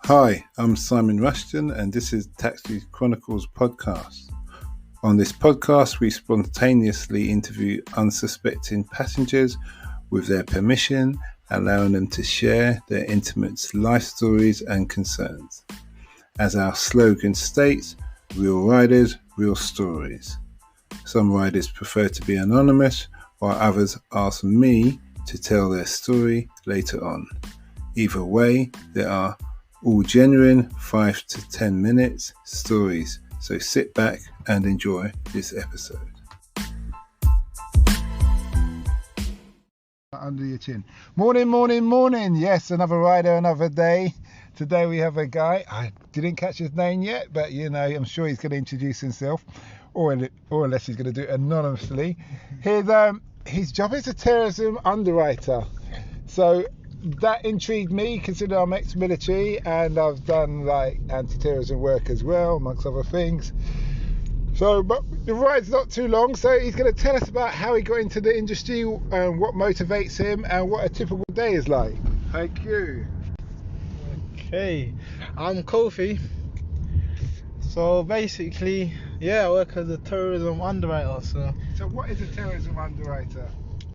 Hi, I'm Simon Rushton and this is Taxi Chronicles podcast. On this podcast, we spontaneously interview unsuspecting passengers with their permission, allowing them to share their intimate life stories and concerns. As our slogan states, real riders, real stories. Some riders prefer to be anonymous, while others ask me to tell their story later on. Either way, there are all genuine 5 to 10 minutes stories, so sit back and enjoy this episode. Under your chin. Morning. Yes, another rider, another day. Today we have a guy, I didn't catch his name yet, but I'm sure he's going to introduce himself, or unless he's going to do it anonymously. His job is a terrorism underwriter. So that intrigued me, considering I'm ex-military and I've done like anti-terrorism work as well, amongst other things. So, but the ride's not too long, so he's going to tell us about how he got into the industry and what motivates him and what a typical day is like. Thank you. Okay, I'm Kofi. So basically, I work as a terrorism underwriter. So what is a terrorism underwriter?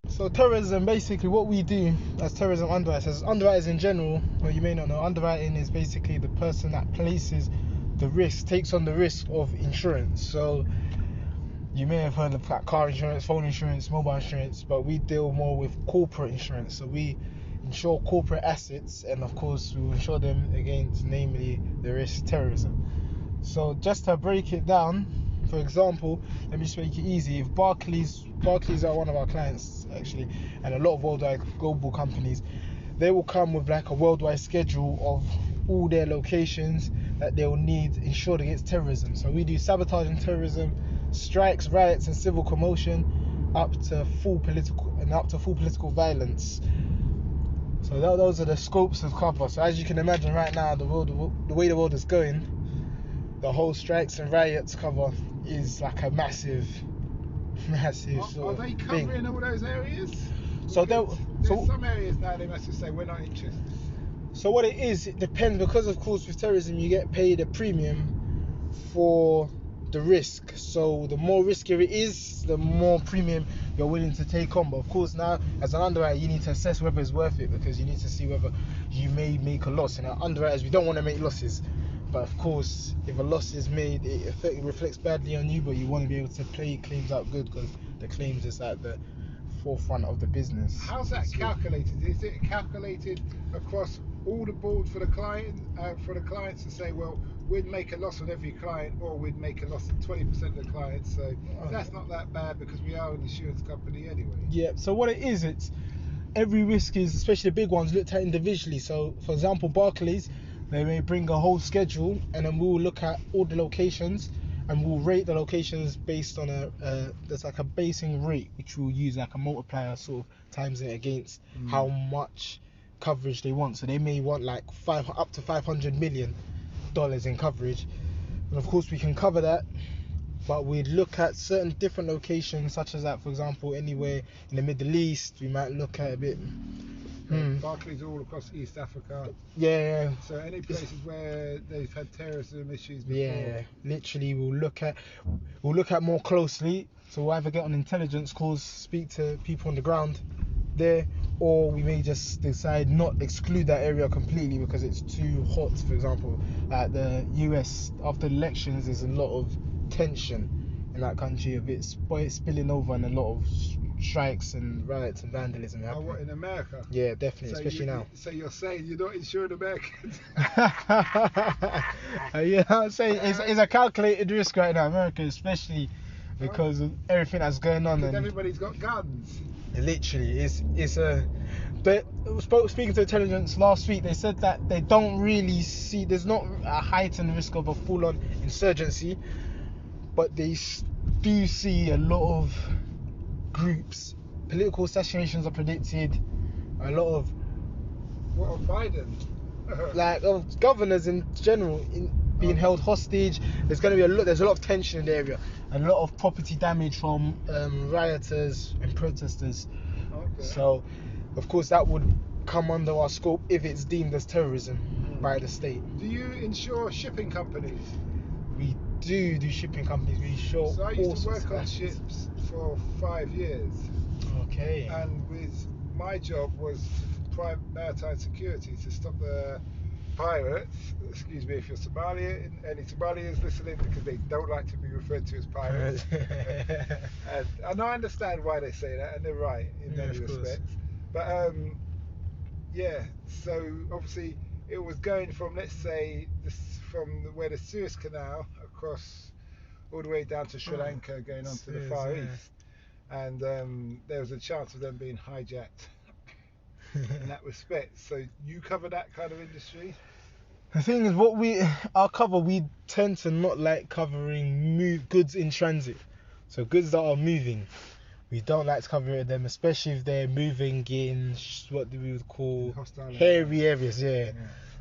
So terrorism, basically what we do as terrorism underwriters in general, well, you may not know, underwriting is basically the person that places the risk, takes on the risk of insurance. So you may have heard of car insurance, phone insurance, mobile insurance, but we deal more with corporate insurance. So we insure corporate assets, and of course we will insure them against, namely, the risk terrorism. So just to break it down, for example, let me just make it easy. If Barclays are one of our clients actually, and a lot of worldwide global companies, they will come with like a worldwide schedule of all their locations that they will need insured against terrorism. So we do sabotage and terrorism, strikes, riots, and civil commotion, up to full political violence. So those are the scopes of cover. So as you can imagine, right now the way the world is going, the whole strikes and riots cover is like a massive Are they covering thing. all those areas? So there's some areas now they must just say we're not interested. So what it is, it depends, because of course with terrorism you get paid a premium for the risk. So the more riskier it is, the more premium you're willing to take on. But of course now, as an underwriter, you need to assess whether it's worth it, because you need to see whether you may make a loss. And underwriters, we don't want to make losses. But of course, if a loss is made, it reflects badly on you, but you want to be able to play claims out good, because the claims is at the forefront of the business. How's that calculated? Is it calculated across all the boards for the client, for the clients to say, well, we'd make a loss on every client, or we'd make a loss on 20% of the clients, so that's not that bad because we are an insurance company anyway. Yeah, so what it is, it's every risk is, especially the big ones, looked at individually. So for example, Barclays, they may bring a whole schedule, and then we'll look at all the locations and we'll rate the locations based on there's like a basing rate, which we'll use like a multiplier, sort of times it against how much coverage they want. So they may want like up to $500 million in coverage, and of course we can cover that, but we'd look at certain different locations, such as that, for example, anywhere in the Middle East, we might look at a bit. Barclays all across East Africa. Yeah. So any places where they've had terrorism issues before. Yeah, literally we'll look at more closely. So we'll either get on intelligence calls, speak to people on the ground there, or we may just decide not exclude that area completely because it's too hot. For example, at the US after elections, there's a lot of tension in that country, of it spilling over, and a lot of strikes and riots and vandalism happening. Oh, what, in America? Yeah, definitely, so especially now. So you're saying you're not insuring Americans? Yeah, I'm saying it's a calculated risk right now, America, especially because of everything that's going on. Because and everybody's got guns. Literally, it's a. Speaking to intelligence last week, they said that they don't really see, there's not a heightened risk of a full-on insurgency, but they do see a lot of groups. Political assassinations are predicted. A lot of what of Biden? Like of governors in general being held hostage. There's going to be there's a lot of tension in the area, a lot of property damage from rioters and protesters. So of course that would come under our scope if it's deemed as terrorism. by the state. Do you insure shipping companies? We do shipping companies. We insure. So I used to work on assets. ships for 5 years. Okay. And my job was maritime security, to stop the pirates. Excuse me if you're Somali, any Somalians listening, because they don't like to be referred to as pirates. And I understand why they say that, and they're right in many respects. But so obviously it was going from, let's say, from where the Suez Canal across all the way down to Sri Lanka, going on to the Far East. And there was a chance of them being hijacked in that respect. So you cover that kind of industry? The thing is, we tend to not like covering goods in transit. So goods that are moving, we don't like to cover them, especially if they're moving in what we would call hairy areas. Yeah.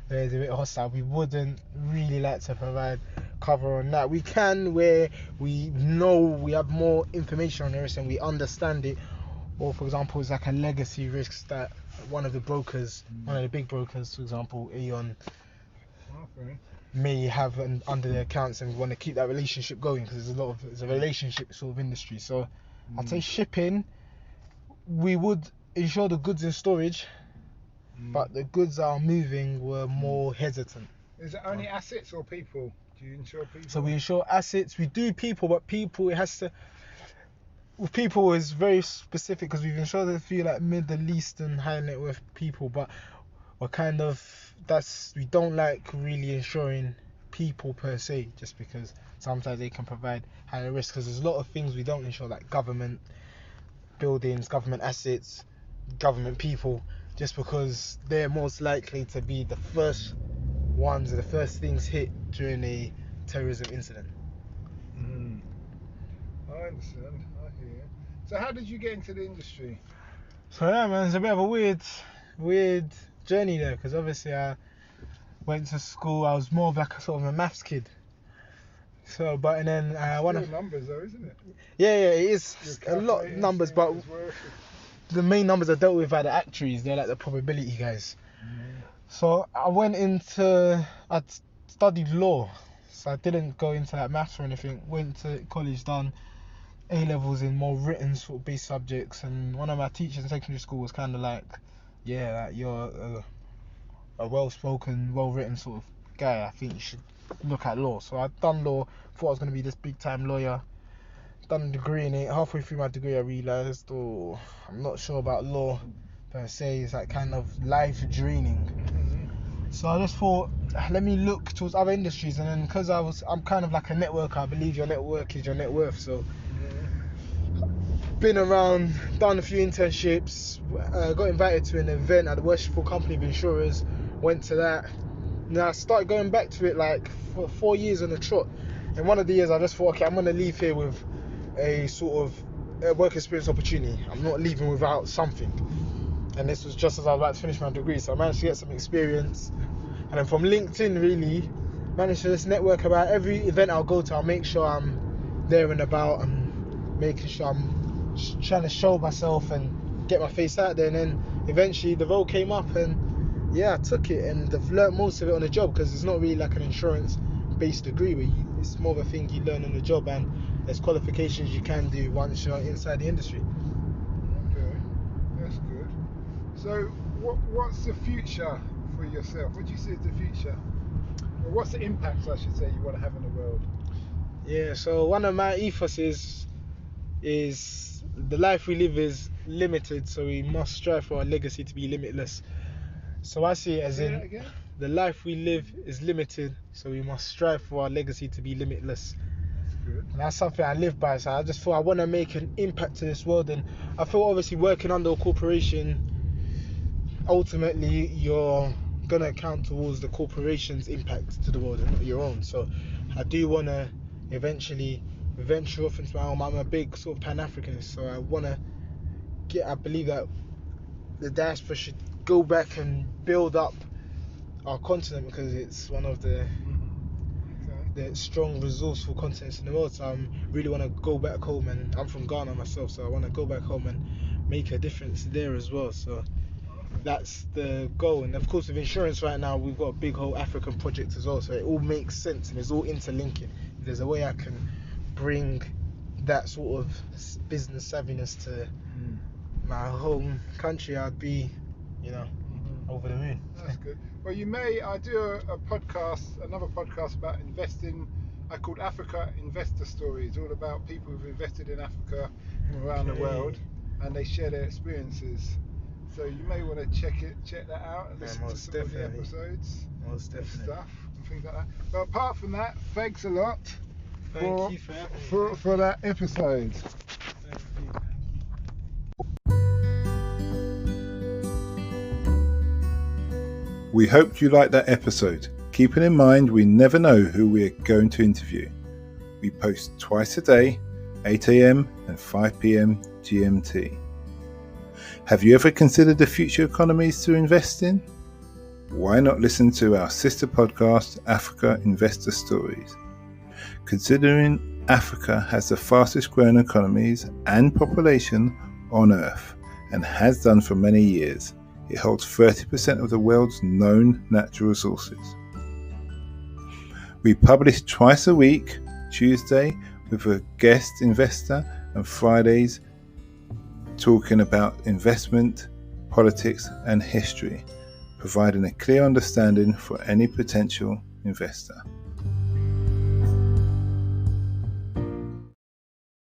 They're a bit hostile. We wouldn't really like to provide cover on that. We can where we know we have more information on the risk and we understand it. Or for example, it's like a legacy risk that one of the big brokers, for example, Aeon, may have under their accounts, and we want to keep that relationship going because it's a relationship sort of industry. So I'd say shipping, we would insure the goods in storage, but the goods that are moving were more hesitant. Is it only assets or people? Do you insure people? So we insure assets. We do people, but people, with people is very specific because we've insured a few like Middle Eastern high net worth people, but we don't like really insuring people per se, just because sometimes they can provide higher risk, because there's a lot of things we don't insure, like government buildings, government assets, government people, just because they're most likely to be the first ones or the first things hit during a terrorism incident. I understand. I hear you. So how did you get into the industry? So yeah, man, it's a bit of a weird journey there, because obviously I went to school. I was more of like a sort of a maths kid. So, but and then numbers though, isn't it? Yeah, it is a lot of numbers, but the main numbers are dealt with by the actuaries. They're like the probability guys. So I studied law, so I didn't go into like maths or anything. Went to college, done A-levels in more written sort of based subjects, and one of my teachers in secondary school was kind of like, you're a well-spoken, well-written sort of guy. I think you should look at law. So I'd done law, thought I was going to be this big-time lawyer, done a degree in it. Halfway through my degree I realised, I'm not sure about law per se. It's like kind of life draining. So I just thought, let me look towards other industries, and then because I'm kind of like a networker, I believe your network is your net worth. So been around, done a few internships, got invited to an event at the Worshipful Company of Insurers, went to that. Now I started going back to it like for 4 years on the trot. And one of the years I just thought, okay, I'm going to leave here with a sort of work experience opportunity. I'm not leaving without something. And this was just as I was about to finish my degree, so I managed to get some experience. And then from LinkedIn, really managed to just network about every event I'll go to. I'll make sure I'm there and about, and making sure I'm trying to show myself and get my face out there. And then eventually the role came up, and I took it, and I've learned most of it on the job, because it's not really like an insurance based degree where it's more of a thing you learn on the job, and there's qualifications you can do once you're inside the industry. Okay, that's good. So what's the future for yourself? What do you see as the future? Or what's the impact, I should say, you want to have in the world? Yeah, so one of my ethos is the life we live is limited, so we must strive for our legacy to be limitless. So I see it as in the life we live is limited, so we must strive for our legacy to be limitless. That's good. And that's something I live by. So I just thought I want to make an impact to this world, and I feel obviously working under a corporation, ultimately you're gonna account towards the corporation's impact to the world and not your own. So I do want to eventually venture off into my own. I'm a big sort of Pan-Africanist, so I believe that the diaspora should go back and build up our continent, because it's one of the strong, resourceful continents in the world. So I really want to go back home, and I'm from Ghana myself, so I want to go back home and make a difference there as well. So that's the goal. And of course, with insurance right now, we've got a big whole African project as well, so it all makes sense and it's all interlinking. If there's a way I can bring that sort of business savviness to my home country, I'd be, over the moon. That's good. Well, I do another podcast about investing. I called Africa Investor Stories, all about people who've invested in Africa from around the world, and they share their experiences. So you may want to check that out and listen to some of the episodes, most definitely, stuff and things like that. But apart from that, thanks a lot Thank you for that episode. Thank you. We hoped you liked that episode. Keeping in mind, we never know who we're going to interview. We post twice a day, 8 a.m. and 5 p.m. GMT. Have you ever considered the future economies to invest in? Why not listen to our sister podcast, Africa Investor Stories? Considering Africa has the fastest growing economies and population on Earth and has done for many years, it holds 30% of the world's known natural resources. We publish twice a week, Tuesday with a guest investor and Fridays talking about investment, politics and history, providing a clear understanding for any potential investor.